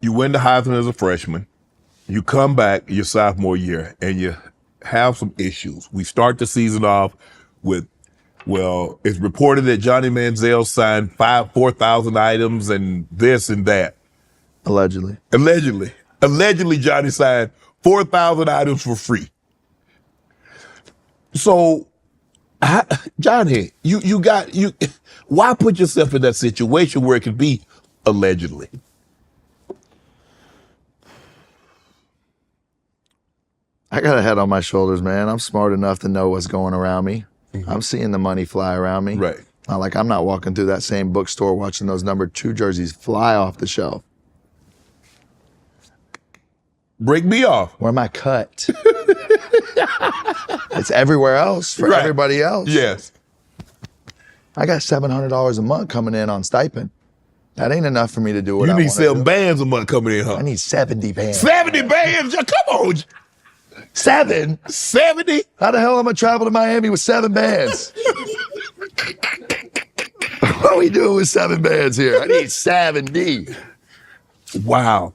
You win the Heisman as a freshman. You come back your sophomore year and you have some issues. We start the season off with, well, it's reported that Johnny Manziel signed 4,000 items and this and that. Allegedly, Johnny signed 4,000 items for free. So, Johnny, why put yourself in that situation where it could be allegedly? I got a head on my shoulders, man. I'm smart enough to know what's going around me. Mm-hmm. I'm seeing the money fly around me. Right. I'm not walking through that same bookstore watching those number 2 jerseys fly off the shelf. Break me off. Where am I cut? It's everywhere else for everybody else. Yes. I got $700 a month coming in on stipend. That ain't enough for me to do what I want to do. You need 7 bands a month coming in, huh? I need 70 bands. 70 bands? Come on. 7? 70? How the hell am I gonna travel to Miami with 7 bands? What are we doing with 7 bands here? I need 70. Wow.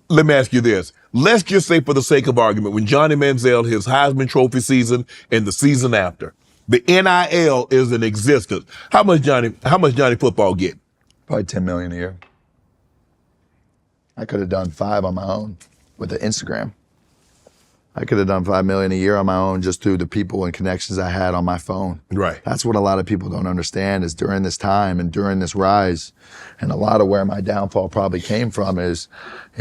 Let me ask you this. Let's just say, for the sake of argument, when Johnny Manziel, his Heisman Trophy season and the season after, the NIL is in existence. How much Johnny football get? Probably $10 million a year. I could have done 5 on my own with the Instagram. I could have done $5 million a year on my own just through the people and connections I had on my phone. Right. That's what a lot of people don't understand is during this time and during this rise, and a lot of where my downfall probably came from is,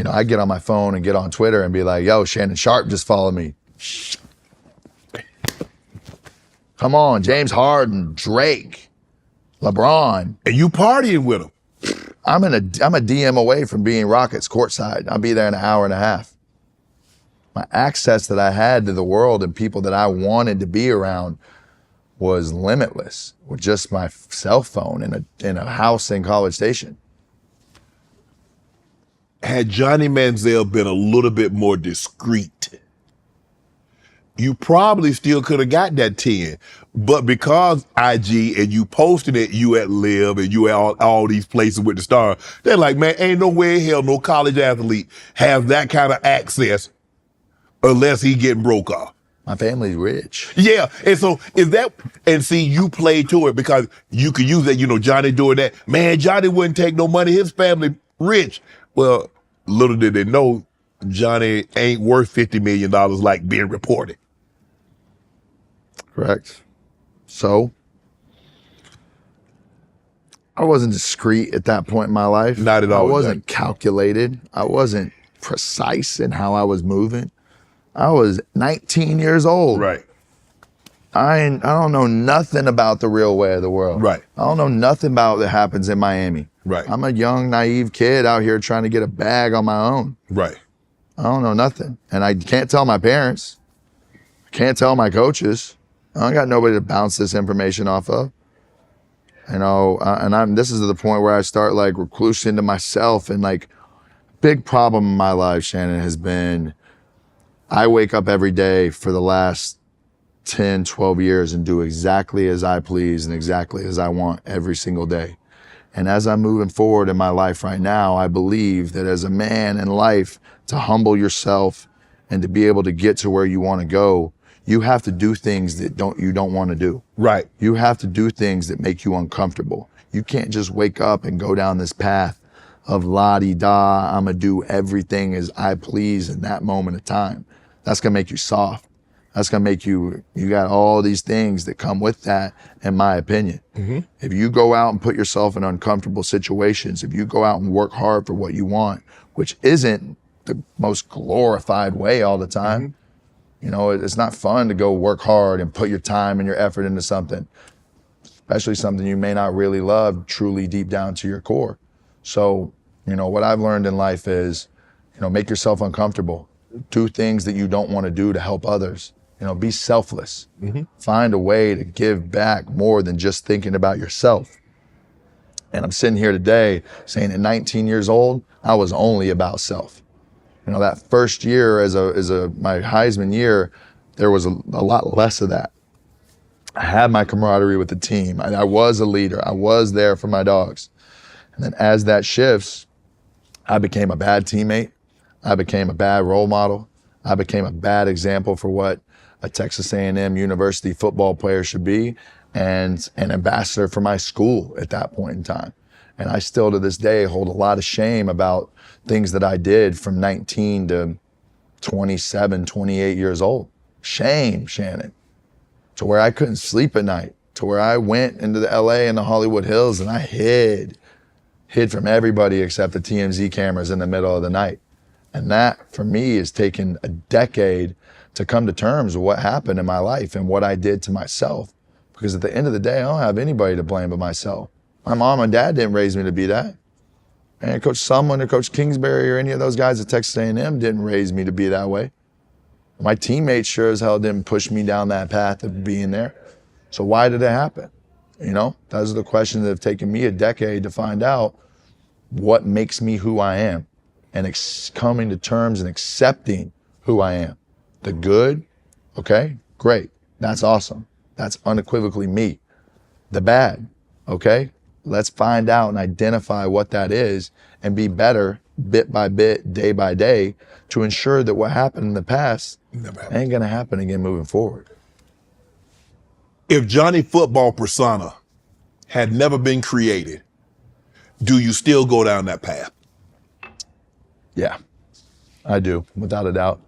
I get on my phone and get on Twitter and be like, yo, Shannon Sharpe just followed me. Come on, James Harden, Drake, LeBron. And you partying with them. I'm a DM away from being Rockets courtside. I'll be there in an hour and a half. My access that I had to the world and people that I wanted to be around was limitless with just my cell phone in a house in College Station. Had Johnny Manziel been a little bit more discreet, you probably still could have got that 10. But because IG and you posted it, you at Live and you at all these places with the star, they're like, man, ain't no way in hell no college athlete has that kind of access unless he getting broke off. My family's rich. Yeah, and so you play to it because you could use that, Johnny doing that. Man, Johnny wouldn't take no money, his family rich. Well, little did they know, Johnny ain't worth $50 million like being reported. Correct. So, I wasn't discreet at that point in my life. Not at all. I wasn't calculated. I wasn't precise in how I was moving. I was 19 years old. Right. I don't know nothing about the real way of the world. Right. I don't know nothing about what happens in Miami. Right. I'm a young, naive kid out here trying to get a bag on my own. Right. I don't know nothing. And I can't tell my parents. I can't tell my coaches. I got nobody to bounce this information off of. This is the point where I start reclusing to myself, and big problem in my life, Shannon, has been I wake up every day for the last 10, 12 years and do exactly as I please and exactly as I want every single day. And as I'm moving forward in my life right now, I believe that as a man in life, to humble yourself and to be able to get to where you want to go, you have to do things that you don't want to do. Right. You have to do things that make you uncomfortable. You can't just wake up and go down this path of la-di-da, I'm going to do everything as I please in that moment of time. That's going to make you soft. That's going to make you got all these things that come with that, in my opinion. Mm-hmm. If you go out and put yourself in uncomfortable situations, if you go out and work hard for what you want, which isn't the most glorified way all the time, it's not fun to go work hard and put your time and your effort into something, especially something you may not really love truly deep down to your core. So, what I've learned in life is, make yourself uncomfortable. Do things that you don't want to do to help others. Be selfless. Mm-hmm. Find a way to give back more than just thinking about yourself. And I'm sitting here today saying at 19 years old, I was only about self. That first year as my Heisman year, there was a lot less of that. I had my camaraderie with the team. I was a leader. I was there for my dogs. And then as that shifts, I became a bad teammate. I became a bad role model. I became a bad example for what a Texas A&M University football player should be, and an ambassador for my school at that point in time. And I still to this day hold a lot of shame about things that I did from 19 to 27, 28 years old. Shame, Shannon. To where I couldn't sleep at night, to where I went into the LA and the Hollywood Hills and I hid from everybody except the TMZ cameras in the middle of the night. And that, for me, has taken a decade to come to terms with what happened in my life and what I did to myself. Because at the end of the day, I don't have anybody to blame but myself. My mom and dad didn't raise me to be that. And Coach Sumlin or Coach Kingsbury or any of those guys at Texas A&M didn't raise me to be that way. My teammates sure as hell didn't push me down that path of being there. So why did it happen? You know, those are the questions that have taken me a decade to find out what makes me who I am, and coming to terms and accepting who I am. The good, okay, great, that's awesome. That's unequivocally me. The bad, okay, let's find out and identify what that is and be better bit by bit, day by day, to ensure that what happened in the past ain't gonna happen again moving forward. If Johnny Football persona had never been created, do you still go down that path? Yeah, I do, without a doubt.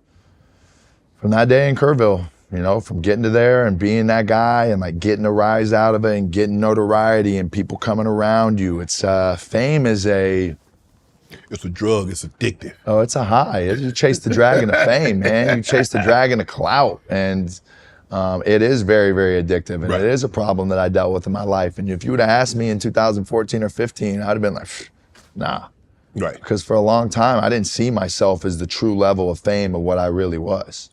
From that day in Kerrville, you know, from getting to there and being that guy and like getting a rise out of it and getting notoriety and people coming around you. It's fame is it's a drug, it's addictive. Oh, it's a high. You chase the dragon of fame, man. You chase the dragon of clout. And it is very, very addictive. And Right. It is a problem that I dealt with in my life. And if you would have asked me in 2014 or 15, I'd have been like, nah. Right. Because for a long time, I didn't see myself as the true level of fame of what I really was.